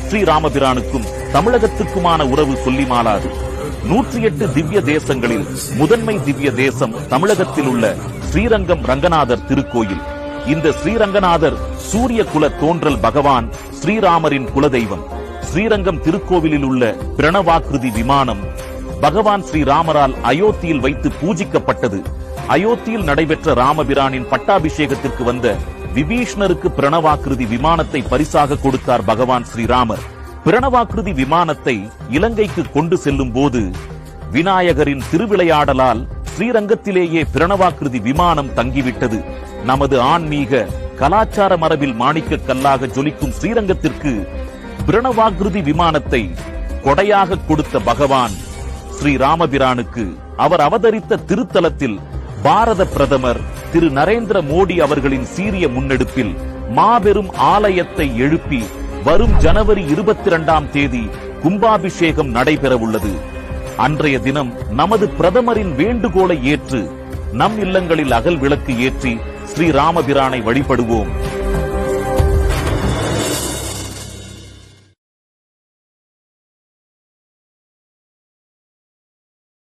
ஸ்ரீராமபிரானுக்கும் தமிழகத்துக்குமான உறவு சொல்லி மாளாது. 108 திவ்ய தேசங்களில் முதன்மை திவ்ய தேசம் தமிழகத்தில் உள்ள ஸ்ரீரங்கம் ரங்கநாதர் திருக்கோயில். இந்த ஸ்ரீரங்கநாதர் சூரிய குல தோன்றல் பகவான் ஸ்ரீராமரின் குலதெய்வம். ஸ்ரீரங்கம் திருக்கோவிலில் உள்ள பிரணவாக்கிருதி விமானம் பகவான் ஸ்ரீராமரால் அயோத்தியில் வைத்து பூஜிக்கப்பட்டது. அயோத்தியில் நடைபெற்ற ராமபிரானின் பட்டாபிஷேகத்திற்கு வந்த விபீஷ்ணருக்கு பிரணவாக்கிருதி விமானத்தை பரிசாக கொடுத்தார் பகவான் ஸ்ரீராமர். பிரணவாக்கிருதி விமானத்தை இலங்கைக்கு கொண்டு செல்லும் போது விநாயகரின் திருவிளையாடலால் ஸ்ரீரங்கத்திலேயே பிரணவாக்கிருதி விமானம் தங்கிவிட்டது. நமது ஆன்மீக கலாச்சார மரபில் மாணிக்க கல்லாக ஜொலிக்கும் ஸ்ரீரங்கத்திற்கு பிரணவாக்கிருதி விமானத்தை கொடையாக கொடுத்த பகவான் ஸ்ரீராமபிரானுக்கு அவர் அவதரித்த திருத்தலத்தில் பாரத பிரதமர் திரு நரேந்திர மோடி அவர்களின் சீரிய முன்னெடுப்பில் மாபெரும் ஆலயத்தை எழுப்பி வரும் ஜனவரி 22ஆம் தேதி கும்பாபிஷேகம் நடைபெற உள்ளது. அன்றைய தினம் நமது பிரதமரின் வேண்டுகோளை ஏற்று நம் இல்லங்களில் அகல் விளக்கு ஏற்றி ஸ்ரீராமபிரானை வழிபடுவோம்.